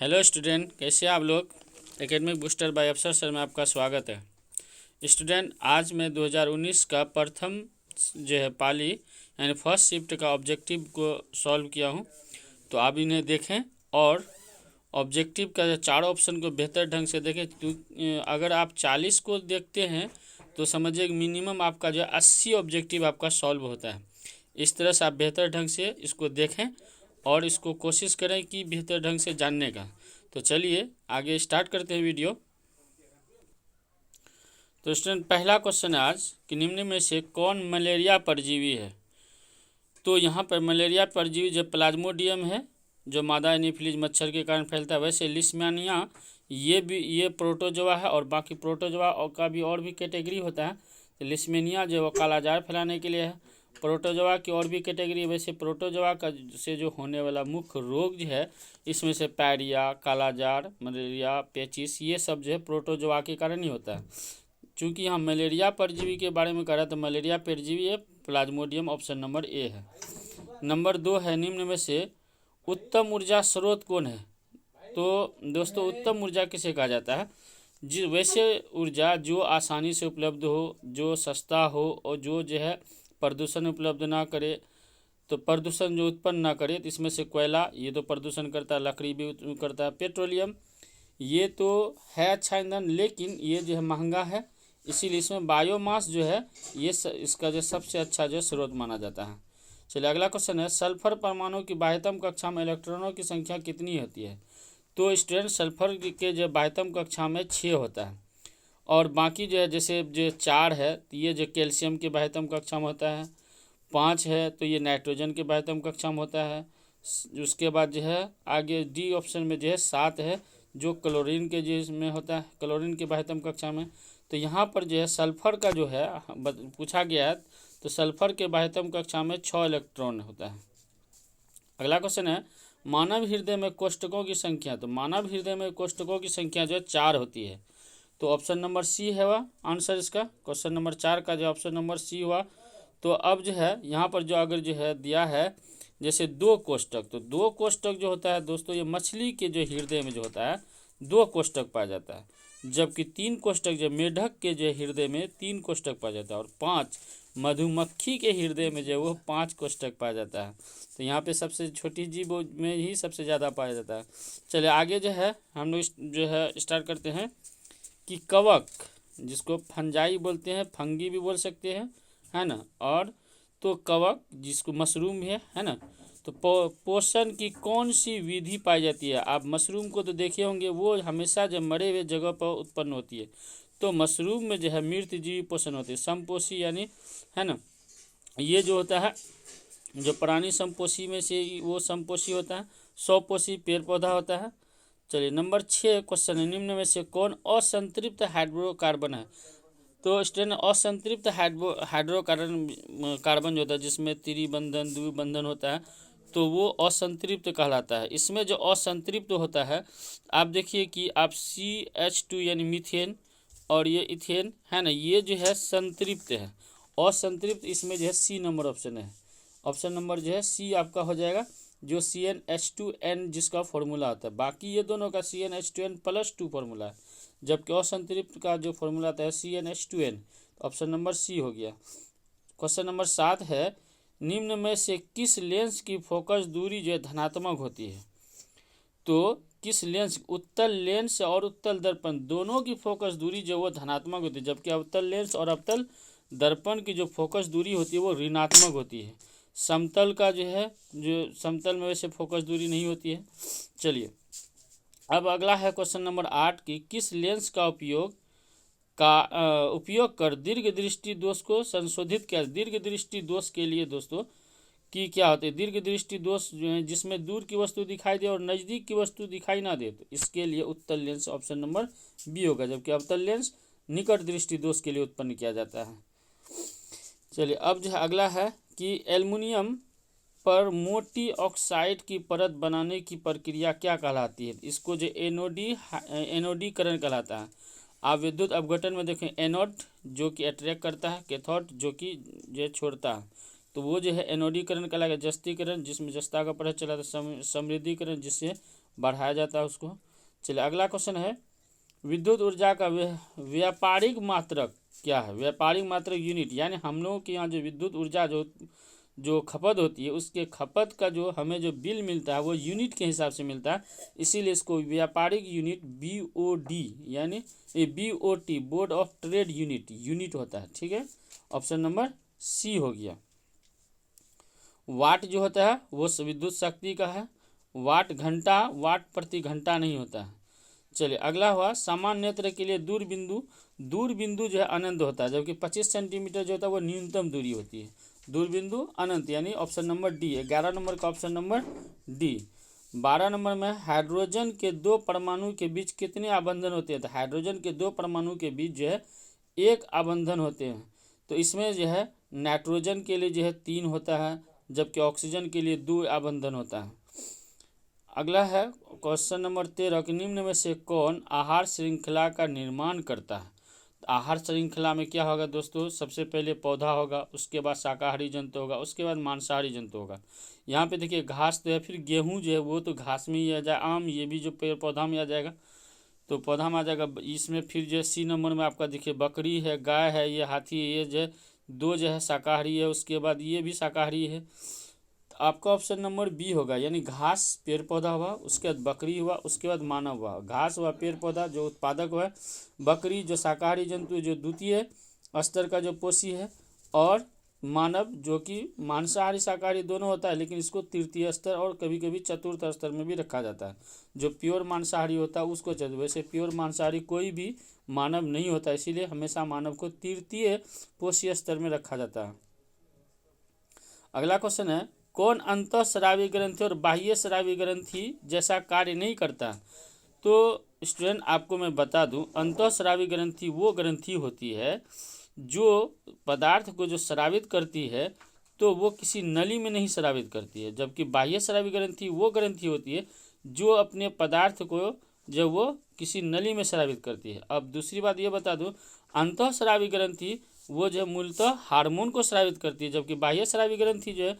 Hello student, कैसे आप लोग। एकेडमिक बूस्टर बाय अफसर सर में आपका स्वागत है। स्टूडेंट, आज मैं 2019 का प्रथम जो है पाली यानी फर्स्ट शिफ्ट का ऑब्जेक्टिव को सॉल्व किया हूं। तो आप इन्हें देखें और ऑब्जेक्टिव का चारों ऑप्शन को बेहतर ढंग से देखें। अगर आप 40 को देखते हैं तो समझिए मिनिमम आपका जो 80 ऑब्जेक्टिव आपका सॉल्व होता है। इस तरह से आप बेहतर ढंग से इसको देखें और इसको कोशिश करें कि बेहतर ढंग से जानने का। तो चलिए आगे स्टार्ट करते हैं वीडियो। तो स्टूडेंट, पहला क्वेश्चन है आज कि निम्न में से कौन मलेरिया परजीवी है। तो यहाँ पर मलेरिया परजीवी जो प्लाज्मोडियम है, जो मादा एनीफिलीज मच्छर के कारण फैलता है। वैसे लिस्मानिया ये प्रोटोजोआ है और बाकी प्रोटोजोआ का भी और भी कैटेगरी होता है। तो लिस्मेनिया जो है कालाजार फैलाने के लिए है। प्रोटोजोआ की और भी कैटेगरी। वैसे प्रोटोजोआ का से जो होने वाला मुख्य रोग जो है, इसमें से पैरिया, कालाजार, मलेरिया, पेचिस, ये सब जो है प्रोटोजोआ के कारण ही होता है। चूँकि हम मलेरिया परजीवी के बारे में कर रहे हैं तो मलेरिया परजीवी है प्लाज्मोडियम, ऑप्शन नंबर ए है। नंबर 2 है निम्न में से उत्तम ऊर्जा स्रोत कौन है। तो दोस्तों, उत्तम ऊर्जा किसे कहा जाता है। वैसे ऊर्जा जो आसानी से उपलब्ध हो, जो सस्ता हो और जो है प्रदूषण उपलब्ध ना करे, तो प्रदूषण जो उत्पन्न ना करे। तो इसमें से कोयला, ये तो प्रदूषण करता है, लकड़ी भी करता है, पेट्रोलियम ये तो है अच्छा ईंधन, लेकिन ये जो है महंगा है, इसीलिए इसमें बायोमास जो है ये इसका जो सबसे अच्छा जो स्रोत माना जाता है। चलिए अगला क्वेश्चन है, सल्फर परमाणु की बाह्यतम कक्षा में इलेक्ट्रॉनों की संख्या कितनी होती है। तो स्टूडेंट, सल्फर के जो बाह्यतम कक्षा में 6 होता है और बाकी जो है जैसे जो 4 है तो ये जो कैल्शियम के बाह्यतम कक्षा में होता है। 5 है तो ये नाइट्रोजन के बाह्यतम कक्षा में होता है। उसके बाद जो है आगे डी ऑप्शन में जो है 7 है जो क्लोरीन के जिसमें होता है, क्लोरीन के बाह्यतम कक्षा में। तो यहाँ पर जो है सल्फर का जो है पूछा गया है, तो सल्फर के बाह्यतम कक्षा में 6 इलेक्ट्रॉन होता है। अगला क्वेश्चन है, मानव हृदय में कोष्ठकों की संख्या। तो मानव हृदय में कोष्ठकों की संख्या जो है 4 होती है। तो ऑप्शन नंबर सी है वह आंसर इसका। क्वेश्चन नंबर 4 का जो ऑप्शन नंबर सी हुआ। तो अब जो है यहाँ पर जो अगर जो है दिया है जैसे 2 कोष्ठक, तो 2 कोष्ठक जो होता है दोस्तों, ये मछली के जो हृदय में जो होता है 2 कोष्ठक पाया जाता है। जबकि 3 कोष्ठक जो मेढक के जो हृदय में 3 कोष्ठक पाया जाता है और 5 मधुमक्खी के हृदय में जो है वो 5 कोष्ठक पाया जाता है। तो यहाँ पे सबसे छोटी जीव में ही सबसे ज़्यादा पाया जाता है। चलिए आगे जो है हम लोग जो है स्टार्ट करते हैं कि कवक, जिसको फंजाई बोलते हैं, फंगी भी बोल सकते हैं, है ना। और तो कवक जिसको मशरूम भी है ना। तो पोषण की कौन सी विधि पाई जाती है। आप मशरूम को तो देखे होंगे, वो हमेशा जब मरे हुए जगह पर उत्पन्न होती है। तो मशरूम में जो है मृत जीवी पोषण होती है, समपोषी यानी, है ना। ये जो होता है जो प्राणी समपोषी में से वो समपोषी होता है, स्वपोषी पेड़ पौधा होता है। चलिए नंबर 6 क्वेश्चन है, निम्न में से कौन असंतृप्त हाइड्रोकार्बन है। तो स्टूडेंट, असंतृप्त कार्बन जो होता है जिसमें त्रिबंधन द्विबंधन होता है, तो वो असंतृप्त कहलाता है। इसमें जो असंतृप्त होता है, आप देखिए कि आप CH2 यानी मीथेन और ये इथेन है ना, ये जो है संतृप्त है। असंतृप्त इसमें जो है सी नंबर ऑप्शन है। ऑप्शन नंबर जो है सी आपका हो जाएगा, जो CnH2n जिसका फॉर्मूला होता है। बाकी ये दोनों का CnH2n+2 फॉर्मूला है, जबकि असंतृप्त का जो फॉर्मूला आता है CnH2n। ऑप्शन नंबर सी हो गया। क्वेश्चन नंबर 7 है, निम्न में से किस लेंस की फोकस दूरी जो है धनात्मक होती है। तो किस लेंस, उत्तल लेंस और उत्तल दर्पण दोनों की फोकस दूरी जो वो धनात्मक होती है, जबकि अवतल लेंस और अवतल दर्पण की जो फोकस दूरी होती है वो ऋणात्मक होती है। समतल का जो है, जो समतल में वैसे फोकस दूरी नहीं होती है। चलिए अब अगला है क्वेश्चन नंबर 8 की किस लेंस का उपयोग कर दीर्घ दृष्टि दोष को संशोधित किया। दीर्घ दृष्टि दोष के लिए दोस्तों कि क्या होते हैं, दीर्घ दृष्टि दोष जो है जिसमें दूर की वस्तु दिखाई दे और नज़दीक की वस्तु दिखाई ना दे, तो इसके लिए उत्तल लेंस ऑप्शन नंबर बी होगा। जबकि अवतल लेंस निकट दृष्टि दोष के लिए उत्पन्न किया जाता है। चलिए अब जो है अगला है कि एल्युमिनियम पर मोटी ऑक्साइड की परत बनाने की प्रक्रिया क्या कहलाती है। इसको जो एनोडीकरण कहलाता है। आप विद्युत अपघटन में देखें, एनोड जो कि अट्रैक्ट करता है, कैथोड जो कि जो छोड़ता है, तो वो जो है एनोडीकरण कहलाएगा। जस्तीकरण जिसमें जस्ता का पता चला था, समृद्धिकरण जिससे बढ़ाया जाता है उसको। चलिए अगला क्वेश्चन है, विद्युत ऊर्जा का व्यापारिक मात्रक क्या है? व्यापारिक मात्रक यूनिट, यानी हम लोगों के यहाँ जो विद्युत ऊर्जा जो खपत होती है उसके खपत का जो हमें जो बिल मिलता है वो यूनिट के हिसाब से मिलता है, इसीलिए इसको व्यापारिक यूनिट BOD यानी BOT board of trade unit होता है। ठीक है, ऑप्शन नंबर सी हो गया। वाट जो होता है वो विद्युत शक्ति का है, वाट घंटा वाट प्रति घंटा नहीं होता है। चलिए अगला हुआ, सामान्य नेत्र के लिए दूरबिंदु जो है अनंत होता है, जबकि 25 सेंटीमीटर जो होता है वो न्यूनतम दूरी होती है। दूरबिंदु अनंत यानी ऑप्शन नंबर डी। 11 नंबर का ऑप्शन नंबर डी। 12 नंबर में हाइड्रोजन के 2 परमाणु के बीच कितने आबंधन होते हैं? तो हाइड्रोजन के 2 परमाणु के बीच जो है 1 आबंधन होते हैं। तो इसमें जो है नाइट्रोजन के लिए जो है 3 होता है, जबकि ऑक्सीजन के लिए 2 आबंधन होता है। अगला है क्वेश्चन नंबर 13 कि निम्न में से कौन आहार श्रृंखला का निर्माण करता है? आहार श्रृंखला में क्या होगा दोस्तों? सबसे पहले पौधा होगा, उसके बाद शाकाहारी जंतु होगा, उसके बाद मांसाहारी जंतु होगा। यहाँ पे देखिए घास तो है, फिर गेहूँ जो है वो तो घास में ही आ जाए, आम ये भी जो पेड़ पौधा में आ जाएगा, तो पौधा में आ जाएगा। इसमें फिर जो सी नंबर में आपका देखिए बकरी है, गाय है, ये हाथी है, ये जो है 2 जो है शाकाहारी है, उसके बाद ये भी शाकाहारी है। आपका ऑप्शन नंबर बी होगा, यानी घास पेड़ पौधा हुआ, उसके बाद बकरी हुआ, उसके बाद मानव हुआ। घास हुआ पेड़ पौधा जो उत्पादक हुआ, बकरी जो शाकाहारी जंतु जो द्वितीय स्तर का जो पोषी है, और मानव जो कि मांसाहारी शाकाहारी दोनों होता है, लेकिन इसको तृतीय स्तर और कभी कभी चतुर्थ स्तर में भी रखा जाता है। जो प्योर मांसाहारी होता है उसको वैसे प्योर मांसाहारी कोई भी मानव नहीं होता, इसीलिए हमेशा मानव को तृतीय पोषीय स्तर में रखा जाता है। अगला क्वेश्चन है, कौन अंतःस्रावी ग्रंथि और बाह्य स्रावी ग्रंथि जैसा कार्य नहीं करता? तो स्टूडेंट आपको मैं बता दूं, अंतःस्रावी ग्रंथि वो ग्रंथि होती है जो पदार्थ को जो स्रावित करती है तो वो किसी नली में नहीं स्रावित करती है, जबकि बाह्य स्रावी ग्रंथि वो ग्रंथि होती है जो अपने पदार्थ को जब वो किसी नली में स्रावित करती है। अब दूसरी बात ये बता दूं, अंतःस्रावी ग्रंथि वो जो मूलतः हार्मोन को स्रावित करती है, जबकि बाह्य स्रावी ग्रंथि जो है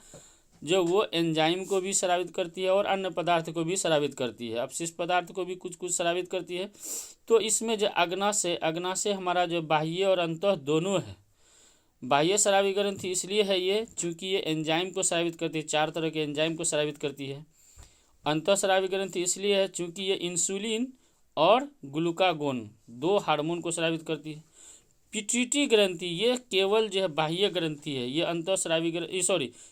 जो वो एंजाइम को भी स्रावित करती है और अन्य पदार्थ को भी स्रावित करती है, अपशिष्ट पदार्थ को भी कुछ कुछ स्रावित करती है। तो इसमें जो अग्नाशय हमारा जो बाह्य और अंतः दोनों है। बाह्य स्रावी ग्रंथि इसलिए है ये चूँकि ये एंजाइम को स्रावित करती है, 4 तरह के एंजाइम को स्रावित करती है। अंतःस्रावी ग्रंथि इसलिए है चूँकि ये इंसुलिन और ग्लूकागोन 2 हार्मोन को स्रावित करती है। पिट्यूटरी ग्रंथि ये केवल जो है बाह्य ग्रंथि है, ये अंतःस्रावी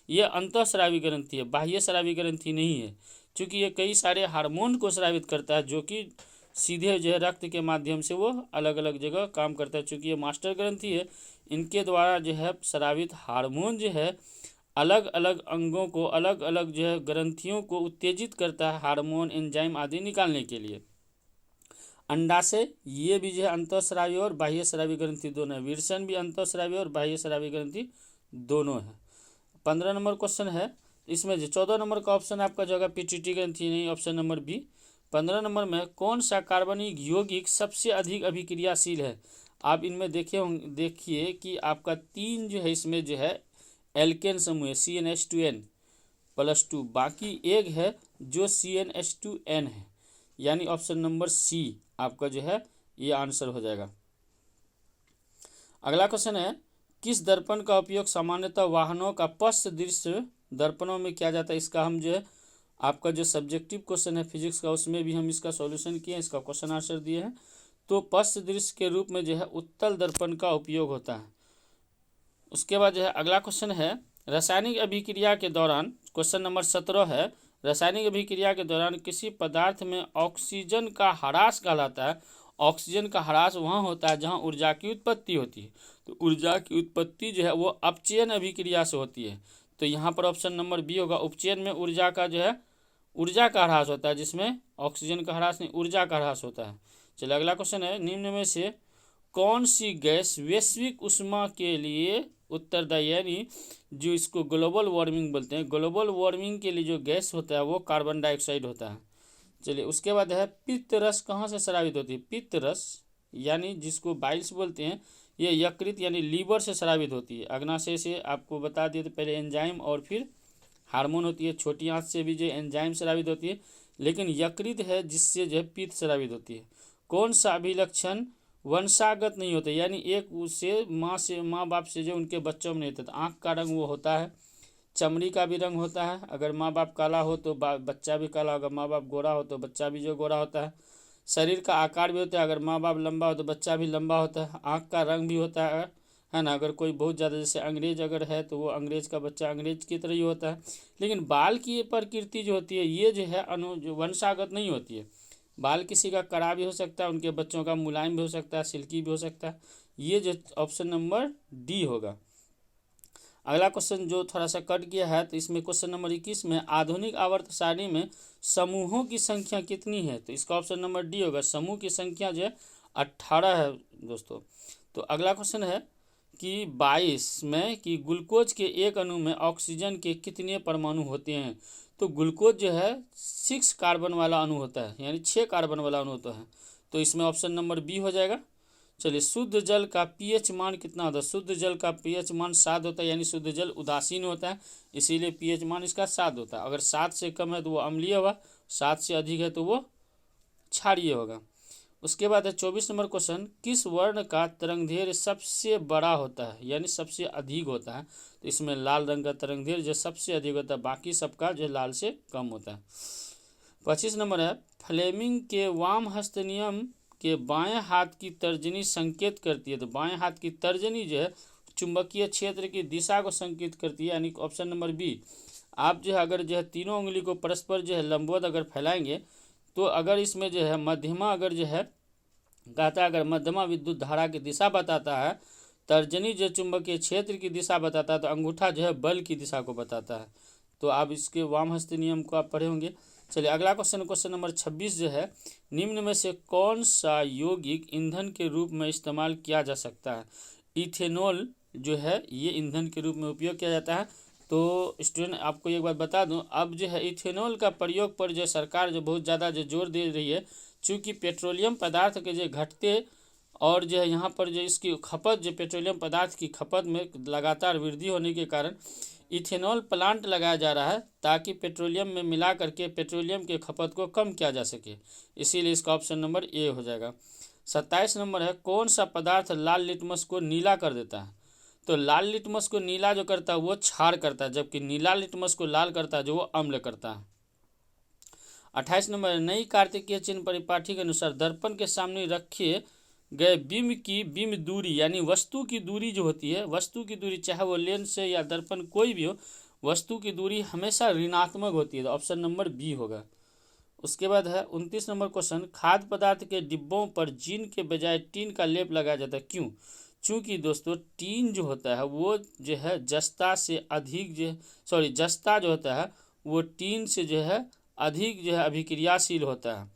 ये अंतःस्रावी ग्रंथि है, बाह्य स्रावी ग्रंथि नहीं है, क्योंकि ये कई सारे हार्मोन को स्रावित करता है जो कि सीधे जो है रक्त के माध्यम से वो अलग अलग जगह काम करता है। चूँकि ये मास्टर ग्रंथि है, इनके द्वारा जो है स्रावित हार्मोन जो है अलग अलग अंगों को, अलग अलग जो है ग्रंथियों को उत्तेजित करता है हार्मोन एंजाइम आदि निकालने के लिए। अंडाशय ये भी जो है अंतःस्रावी और बाह्य स्रावी ग्रंथि दोनों है। विरसन भी अंतःस्रावी और बाह्य स्रावी ग्रंथि दोनों है। 15 नंबर क्वेश्चन है, इसमें 14 नंबर का ऑप्शन आपका जो है पिट्यूटरी ग्रंथि नहीं, ऑप्शन नंबर बी। 15 नंबर में कौन सा कार्बनिक यौगिक सबसे अधिक अभिक्रियाशील है? आप इनमें देखिए कि आपका 3 जो है इसमें जो है एल्केन समूह है, CnH2n+2, बाकी एक है जो CnH2n है, यानी ऑप्शन नंबर सी आपका जो है ये आंसर हो जाएगा। अगला क्वेश्चन है, किस दर्पण का उपयोग सामान्यतः वाहनों का पश्च दृश्य दर्पणों में किया जाता है? इसका हम जो है आपका जो सब्जेक्टिव क्वेश्चन है फिजिक्स का उसमें भी हम इसका सॉल्यूशन किए, इसका क्वेश्चन आंसर दिए हैं। तो पश्च दृश्य के रूप में जो है उत्तल दर्पण का उपयोग होता है। उसके बाद जो है अगला क्वेश्चन है, रासायनिक अभिक्रिया के दौरान, क्वेश्चन नंबर 17 है, रासायनिक अभिक्रिया के दौरान किसी पदार्थ में ऑक्सीजन का ह्रास कहलाता है। ऑक्सीजन का ह्रास वहाँ होता है जहाँ ऊर्जा की उत्पत्ति होती है। तो ऊर्जा की उत्पत्ति जो है वो अपचयन अभिक्रिया से होती है। तो यहाँ पर ऑप्शन नंबर बी होगा, उपचयन में ऊर्जा का जो है ऊर्जा का ह्रास होता है, जिसमें ऑक्सीजन का ह्रास नहीं ऊर्जा का ह्रास होता है। चलिए अगला क्वेश्चन है, निम्न में से कौन सी गैस वैश्विक उष्मा के लिए उत्तरदायी, यानी जो इसको ग्लोबल वार्मिंग बोलते हैं, ग्लोबल वार्मिंग के लिए जो गैस होता है वो कार्बन डाइऑक्साइड होता है। चलिए उसके बाद है, पित्त रस कहाँ से स्रावित होती है? पित्त रस यानी जिसको बाइल्स बोलते हैं, ये यकृत यानी लीवर से स्रावित होती है। अग्नाशय से आपको बता दिए तो पहले एंजाइम और फिर हार्मोन होती है। छोटी आंत से भी जो एंजाइम स्रावित होती है, लेकिन यकृत है जिससे जो है पित्त स्रावित होती है। कौन सा अभिलक्षण वंशागत नहीं होता, यानी एक उससे माँ बाप से जो उनके बच्चों में नहीं होता। आँख का रंग वो होता है, चमड़ी का भी रंग होता है, अगर माँ बाप काला हो तो बच्चा भी काला होगा, माँ बाप गोरा हो तो बच्चा भी जो गोरा होता है। शरीर का आकार भी होता है, अगर माँ बाप लंबा हो तो बच्चा भी लंबा होता है। आँख का रंग भी होता है ना, अगर कोई बहुत ज़्यादा जैसे अंग्रेज अगर है तो वो अंग्रेज का बच्चा अंग्रेज की तरह ही होता है। लेकिन बाल की ये प्रकृति जो होती है ये जो है जो वंशागत नहीं होती है। बाल किसी का कड़ा भी हो सकता है, उनके बच्चों का मुलायम भी हो सकता है, सिल्की भी हो सकता है। ये जो ऑप्शन नंबर डी होगा। अगला क्वेश्चन जो थोड़ा सा कट गया है, तो इसमें क्वेश्चन नंबर 21 में आधुनिक आवर्त सारणी में समूहों की संख्या कितनी है, तो इसका ऑप्शन नंबर डी होगा। समूह की संख्या जो है 18 है दोस्तों। तो अगला क्वेश्चन है कि 22 में कि ग्लूकोज के एक अणु में ऑक्सीजन के कितने परमाणु होते हैं, तो ग्लूकोज जो है 6 कार्बन वाला अणु होता है, यानी 6 कार्बन वाला अणु होता है। तो इसमें ऑप्शन नंबर बी हो जाएगा। चलिए, शुद्ध जल का पीएच मान कितना होता है, शुद्ध जल का पीएच मान 7 होता है, यानी शुद्ध जल उदासीन होता है, इसीलिए पीएच मान इसका 7 होता है। अगर 7 से कम है तो वो अम्लीय होगा, 7 से अधिक है तो वो क्षारीय होगा। उसके बाद है 24 नंबर क्वेश्चन, किस वर्ण का तरंगदैर्घ्य सबसे बड़ा होता है, यानी सबसे अधिक होता है, तो इसमें लाल रंग का तरंगदैर्घ्य जो सबसे अधिक होता है, बाकी सबका जो लाल से कम होता है। 25 नंबर है, फ्लेमिंग के वाम हस्त नियम के बाएं हाथ की तर्जनी संकेत करती है, तो बाएं हाथ की तर्जनी जो है चुंबकीय क्षेत्र की दिशा को संकेत करती है, यानी ऑप्शन नंबर बी। आप जो है अगर जो है तीनों उंगली को परस्पर जो है लंबवत अगर फैलाएंगे, तो अगर इसमें जो है मध्यमा अगर जो है कहता है, अगर मध्यमा विद्युत धारा की दिशा बताता है, तर्जनी जो चुंबकीय क्षेत्र की दिशा बताता है, तो अंगूठा जो है बल की दिशा को बताता है। तो आप इसके वाम हस्त नियम को आप पढ़े होंगे। चलिए, अगला क्वेश्चन, क्वेश्चन नंबर 26 जो है, निम्न में से कौन सा यौगिक ईंधन के रूप में इस्तेमाल किया जा सकता है। इथेनॉल जो है ये ईंधन के रूप में उपयोग किया जाता है। तो स्टूडेंट आपको एक बात बता दूं, अब जो है इथेनॉल का प्रयोग पर जो सरकार जो बहुत ज़्यादा जो जोर दे रही है, चूँकि पेट्रोलियम पदार्थ के जो घटते और जो है यहाँ पर जो इसकी खपत जो पेट्रोलियम पदार्थ की खपत में लगातार वृद्धि होने के कारण इथेनॉल प्लांट लगाया जा रहा है, ताकि पेट्रोलियम में मिला करके पेट्रोलियम के खपत को कम किया जा सके, इसीलिए इसका ऑप्शन नंबर ए हो जाएगा। 27 नंबर है, कौन सा पदार्थ लाल लिटमस को नीला कर देता है, तो लाल लिटमस को नीला जो करता है वो क्षार करता है, जबकि नीला लिटमस को लाल करता है जो वो अम्ल करता है। 28 नंबर, नई कार्तिकीय चिन्ह परिपाठी के अनुसार दर्पण के सामने रखे गए बिंब की बिंब दूरी, यानी वस्तु की दूरी जो होती है, वस्तु की दूरी चाहे वो लेंस से या दर्पण कोई भी हो, वस्तु की दूरी हमेशा ऋणात्मक होती है, तो ऑप्शन नंबर बी होगा। उसके बाद है 29 नंबर क्वेश्चन, खाद्य पदार्थ के डिब्बों पर जिन के बजाय टीन का लेप लगाया जाता है, क्यों। चूँकि दोस्तों टीन जो होता है वो जो है जस्ता से अधिक जस्ता जो होता है वो टीन से जो है अधिक जो है अभिक्रियाशील होता है,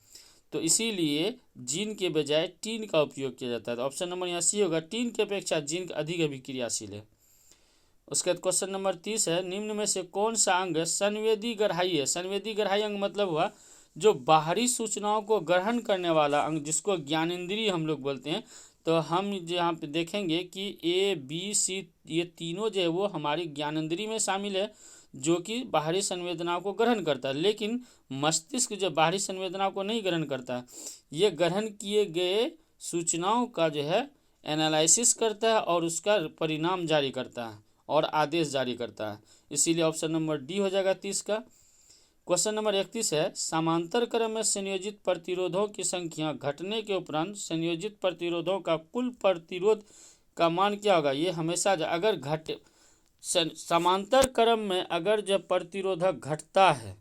तो इसीलिए जिन के बजाय टीन का उपयोग किया जाता है। तो ऑप्शन नंबर यहाँ सी होगा, टीन की अपेक्षा जिंक अधिक अभिक्रियाशील है। उसके बाद क्वेश्चन नंबर 30 है, निम्न में से कौन सा अंग संवेदी गहराई है। संवेदी गहराई अंग मतलब हुआ जो बाहरी सूचनाओं को ग्रहण करने वाला अंग, जिसको ज्ञानेंद्रिय हम लोग बोलते हैं। तो हम यहाँ पे देखेंगे कि ए बी सी ये तीनों जो है वो हमारी ज्ञानेंद्रिय में शामिल है, जो कि बाहरी संवेदनाओं को ग्रहण करता है, लेकिन मस्तिष्क जो बाहरी संवेदनाओं को नहीं ग्रहण करता, ये ग्रहण किए गए सूचनाओं का जो है एनालिसिस करता है और उसका परिणाम जारी करता है और आदेश जारी करता है, इसीलिए ऑप्शन नंबर डी हो जाएगा 30 का। क्वेश्चन नंबर 31 है, समांतर क्रम में संयोजित प्रतिरोधों की संख्या घटने के उपरांत संयोजित प्रतिरोधों का कुल प्रतिरोध का मान क्या होगा। ये हमेशा अगर घटे समांतर क्रम में अगर जब प्रतिरोधक घटता है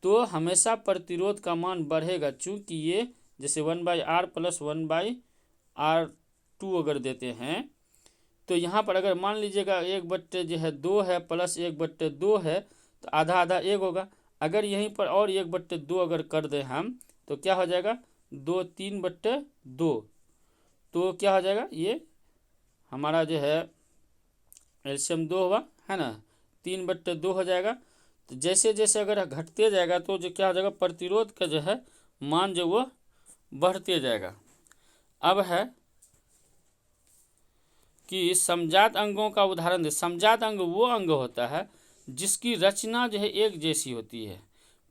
तो हमेशा प्रतिरोध का मान बढ़ेगा, चूँकि ये जैसे 1/r + 1/r2 अगर देते हैं, तो यहाँ पर अगर मान लीजिएगा 1/2 है प्लस 1/2 है, तो आधा आधा 1 होगा। अगर यहीं पर और 1/2 अगर कर दें हम, तो क्या हो जाएगा 2 3/2, तो क्या हो जाएगा, ये हमारा जो है एल्शियम 2 होगा, है ना, 3/2 हो जाएगा। तो जैसे जैसे अगर घटते जाएगा तो जो क्या हो जाएगा, प्रतिरोध का जो है मान जो वो बढ़ते जाएगा। अब है कि समजात अंगों का उदाहरण दे। समजात अंग वो अंग होता है जिसकी रचना जो है एक जैसी होती है,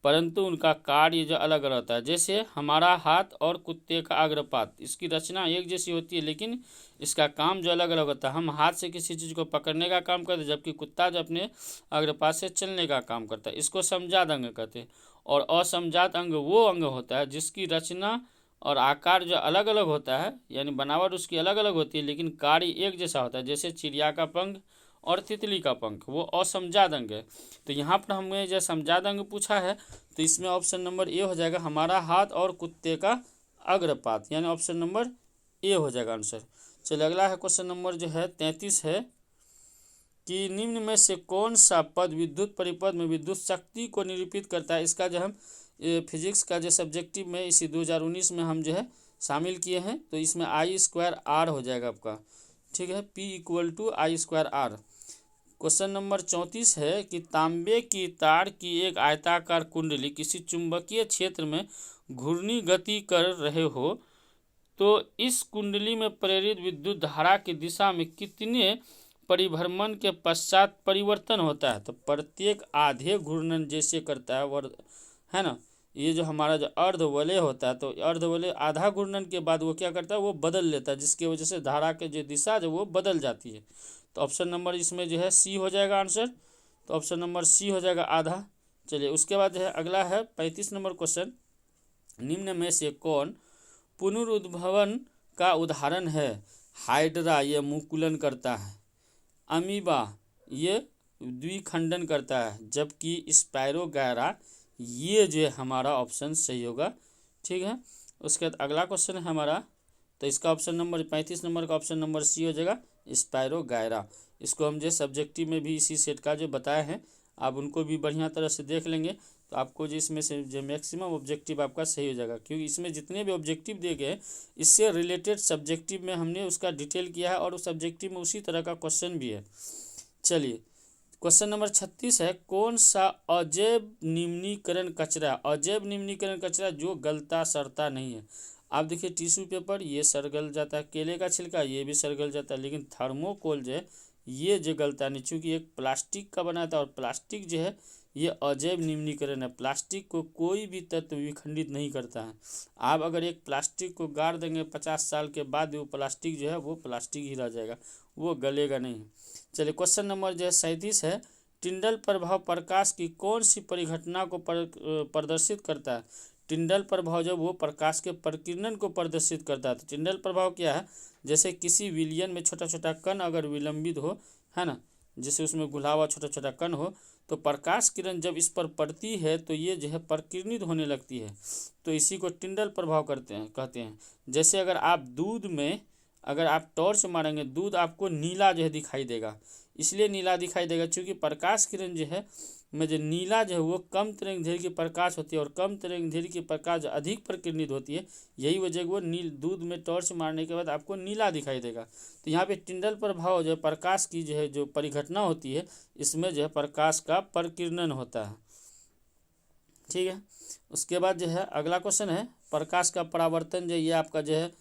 परंतु उनका कार्य जो अलग अलग होता है। जैसे हमारा हाथ और कुत्ते का अग्रपात, इसकी रचना एक जैसी होती है लेकिन इसका काम जो अलग अलग होता है। हम हाथ से किसी चीज़ को पकड़ने का काम करते हैं, जबकि कुत्ता जो अपने अग्रपात से चलने का काम करता है। इसको समजात अंग कहते हैं। और असमजात अंग वो अंग होता है जिसकी रचना और आकार जो अलग अलग होता है, यानी बनावट उसकी अलग अलग होती है लेकिन कार्य एक जैसा होता है। जैसे चिड़िया का पंख और तितली का पंख, वो असमजात अंग है। तो यहाँ पर हमें जो समजात अंग पूछा है तो इसमें ऑप्शन नंबर ए हो जाएगा, हमारा हाथ और कुत्ते का अग्रपात, यानी ऑप्शन नंबर ए हो जाएगा आंसर। चलिए अगला है क्वेश्चन नंबर जो है 33 है कि निम्न में से कौन सा पद विद्युत परिपथ में विद्युत शक्ति को निरूपित करता है। इसका जो हम फिजिक्स का जो सब्जेक्टिव में इसी 2019 में हम जो है शामिल किए हैं। तो इसमें I²R हो जाएगा आपका, ठीक है, P=I²R। क्वेश्चन नंबर 34 है कि तांबे की तार की एक आयताकार कुंडली किसी चुंबकीय क्षेत्र में घूर्णी गति कर रहे हो तो इस कुंडली में प्रेरित विद्युत धारा की दिशा में कितने परिभ्रमण के पश्चात परिवर्तन होता है। तो प्रत्येक आधे घूर्णन जैसे करता है ना। ये जो हमारा जो अर्धवलय होता है, तो अर्धवलय आधा घूर्णन के बाद वो क्या करता है, वो बदल लेता है, जिसकी वजह से धारा के जो दिशा जो वो बदल जाती है। तो ऑप्शन नंबर इसमें जो है सी हो जाएगा आंसर। तो ऑप्शन नंबर सी हो जाएगा आधा। चलिए उसके बाद जो है अगला है 35 नंबर क्वेश्चन, निम्न में से कौन पुनरुद्भवन का उदाहरण है। हाइड्रा ये मुकुलन करता है, अमीबा ये द्विखंडन करता है, जबकि स्पायरोगैरा ये जो है हमारा ऑप्शन सही होगा, ठीक है। उसके बाद अगला क्वेश्चन है हमारा, तो इसका ऑप्शन नंबर 35 नंबर का ऑप्शन नंबर सी हो जाएगा, स्पायरोगैरा। इसको हम जो सब्जेक्टिव में भी इसी सेट का जो बताए हैं, आप उनको भी बढ़िया तरह से देख लेंगे तो आपको जो इसमें से जो मैक्सिमम ऑब्जेक्टिव आपका सही हो जाएगा, क्योंकि इसमें जितने भी ऑब्जेक्टिव दिए गए इससे रिलेटेड सब्जेक्टिव में हमने उसका डिटेल किया है और उस सब्जेक्टिव में उसी तरह का क्वेश्चन भी है। चलिए क्वेश्चन नंबर 36 है, कौन सा अजैव निम्नीकरण कचरा, अजैव निम्नीकरण कचरा जो गलता सड़ता नहीं है। आप देखिए टिश्यू पेपर ये सड़ गल जाता है, केले का छिलका ये भी सड़ गल जाता है, लेकिन थर्मोकोल जो है ये जो गलता नहीं, चूँकि एक प्लास्टिक का बना था और प्लास्टिक जो है ये अजैव निम्नीकरण है। प्लास्टिक को कोई भी तत्व विखंडित नहीं करता है। आप अगर एक प्लास्टिक को गाड़ देंगे 50 साल के बाद वो प्लास्टिक जो है वो प्लास्टिक ही रह जाएगा, वो गलेगा नहीं। चलिए क्वेश्चन नंबर जो है 37 है, टिंडल प्रभाव प्रकाश की कौन सी परिघटना को प्रदर्शित करता है। टिंडल प्रभाव जब वो प्रकाश के प्रकीर्णन को प्रदर्शित करता है। तो टिंडल प्रभाव क्या है, जैसे किसी विलयन में छोटा छोटा कण अगर विलंबित हो, है ना, जैसे उसमें घुला छोटा छोटा कण हो, तो प्रकाश किरण जब इस पर पड़ती है तो ये जो है प्रकीर्णित होने लगती है। तो इसी को टिंडल प्रभाव कहते हैं। जैसे अगर आप दूध में अगर आप टॉर्च मारेंगे, दूध आपको नीला जो है दिखाई देगा, इसलिए नीला दिखाई देगा क्योंकि प्रकाश किरण जो है में जो नीला जो है वो कम तरंगदैर्घ्य की प्रकाश होती है और कम तरंगदैर्घ्य की प्रकाश जो अधिक प्रकीर्णित होती है, यही वजह वो दूध में टॉर्च मारने के बाद आपको नीला दिखाई देगा। तो यहाँ पे टिंडल प्रभाव जो है प्रकाश की जो है जो परिघटना होती है, इसमें जो है प्रकाश का प्रकीर्णन होता है, ठीक है। उसके बाद जो है अगला क्वेश्चन है, प्रकाश का परावर्तन जो ये आपका जो है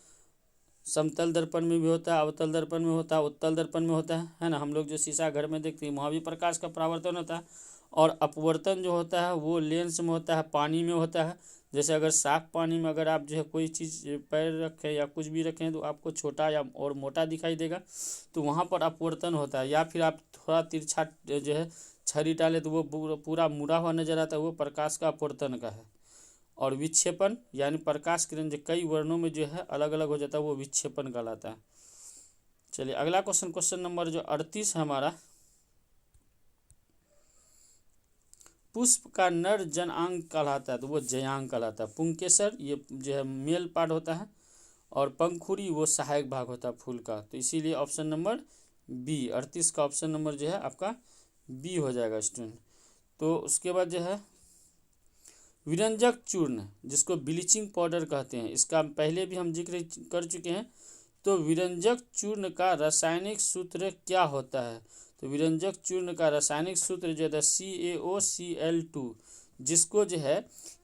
समतल दर्पण में भी होता है, अवतल दर्पण में होता है, उत्तल दर्पण में होता है ना। हम लोग जो शीशा घर में देखते हैं वहाँ भी प्रकाश का परावर्तन होता है। और अपवर्तन जो होता है वो लेंस में होता है, पानी में होता है। जैसे अगर साफ पानी में अगर आप जो है कोई चीज़ पैर रखें या कुछ भी रखें तो आपको छोटा या और मोटा दिखाई देगा, तो वहाँ पर अपवर्तन होता है। या फिर आप थोड़ा तिरछा जो है छड़ी डालें तो वो पूरा मुड़ा हुआ नजर आता है, वो प्रकाश का अपवर्तन का है। और विक्षेपण यानी प्रकाश किरण जो कई वर्णों में जो है अलग अलग हो जाता है, वो विक्षेपण कहलाता है। चलिए अगला क्वेश्चन नंबर जो 38 है हमारा, पुष्प का नर जनांग कहलाता है, तो वो जयांग कहलाता है। पुंकेसर ये जो है मेल पार्ट होता है और पंखुड़ी वो सहायक भाग होता है फूल का। तो इसीलिए ऑप्शन नंबर बी, 38 का ऑप्शन नंबर जो है आपका बी हो जाएगा स्टूडेंट। तो उसके बाद जो है विरंजक चूर्ण जिसको ब्लीचिंग पाउडर कहते हैं, इसका पहले भी हम जिक्र कर चुके हैं। तो विरंजक चूर्ण का रासायनिक सूत्र क्या होता है। तो विरंजक चूर्ण का रासायनिक सूत्र जो है CaOCl2, जिसको जो है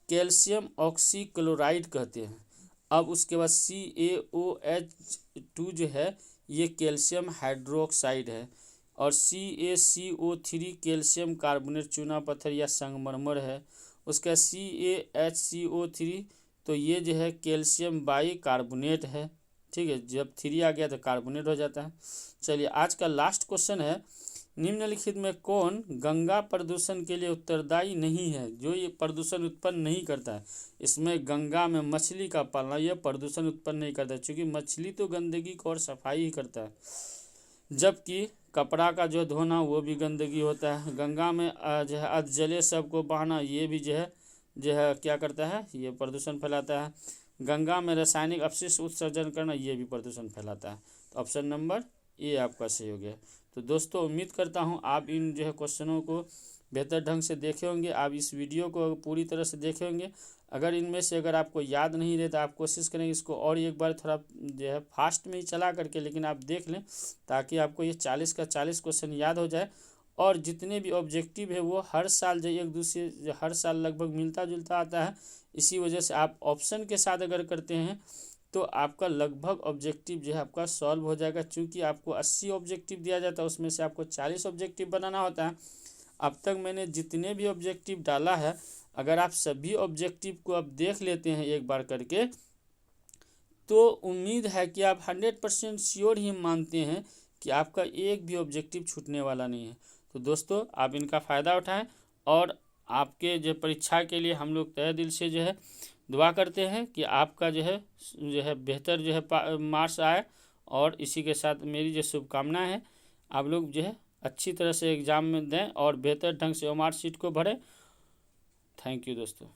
कैल्शियम ऑक्सीक्लोराइड कहते हैं। अब उसके बाद CaOH2 जो है ये कैल्शियम हाइड्रोक्साइड है और CaCO3 कैल्शियम कार्बोनेट चूना पत्थर या संगमरमर है। उसका CaHCO3, तो ये जो है कैल्शियम बाई कार्बोनेट है। ठीक है, जब 3 आ गया तो कार्बोनेट हो जाता है। चलिए आज का लास्ट क्वेश्चन है, निम्नलिखित में कौन गंगा प्रदूषण के लिए उत्तरदायी नहीं है, जो ये प्रदूषण उत्पन्न नहीं करता है। इसमें गंगा में मछली का पालना यह प्रदूषण उत्पन्न नहीं करता है, क्योंकि मछली तो गंदगी को और सफाई ही करता है, जबकि कपड़ा का जो धोना वो भी गंदगी होता है। गंगा में जो है अधजले सबको बहाना, ये भी जो है क्या करता है, ये प्रदूषण फैलाता है। गंगा में रासायनिक अपशिष्ट उत्सर्जन करना, ये भी प्रदूषण फैलाता है। तो ऑप्शन नंबर ए आपका सही हो गया। तो दोस्तों उम्मीद करता हूँ आप इन जो है क्वेश्चनों को बेहतर ढंग से देखे होंगे, आप इस वीडियो को पूरी तरह से देखे होंगे। अगर इनमें से अगर आपको याद नहीं रहे तो आप कोशिश करेंगे इसको और एक बार थोड़ा जो है फास्ट में ही चला करके, लेकिन आप देख लें ताकि आपको ये 40 का 40 क्वेश्चन याद हो जाए। और जितने भी ऑब्जेक्टिव है वो हर साल जो एक दूसरे हर साल लगभग मिलता जुलता आता है। इसी वजह से आप ऑप्शन के साथ अगर करते हैं तो आपका लगभग ऑब्जेक्टिव जो है आपका सॉल्व हो जाएगा। चूँकि आपको 80 ऑब्जेक्टिव दिया जाता है, उसमें से आपको 40 ऑब्जेक्टिव बनाना होता है। अब तक मैंने जितने भी ऑब्जेक्टिव डाला है, अगर आप सभी ऑब्जेक्टिव को अब देख लेते हैं एक बार करके, तो उम्मीद है कि आप 100% श्योर ही मानते हैं कि आपका एक भी ऑब्जेक्टिव छूटने वाला नहीं है। तो दोस्तों आप इनका फ़ायदा उठाएं और आपके जो परीक्षा के लिए हम लोग तहे दिल से जो है दुआ करते हैं कि आपका जो है बेहतर जो है मार्क्स आए। और इसी के साथ मेरी जो शुभकामनाएं है, आप लोग जो है अच्छी तरह से एग्ज़ाम में दें और बेहतर ढंग से मार्कशीट को भरें। थैंक यू दोस्तों।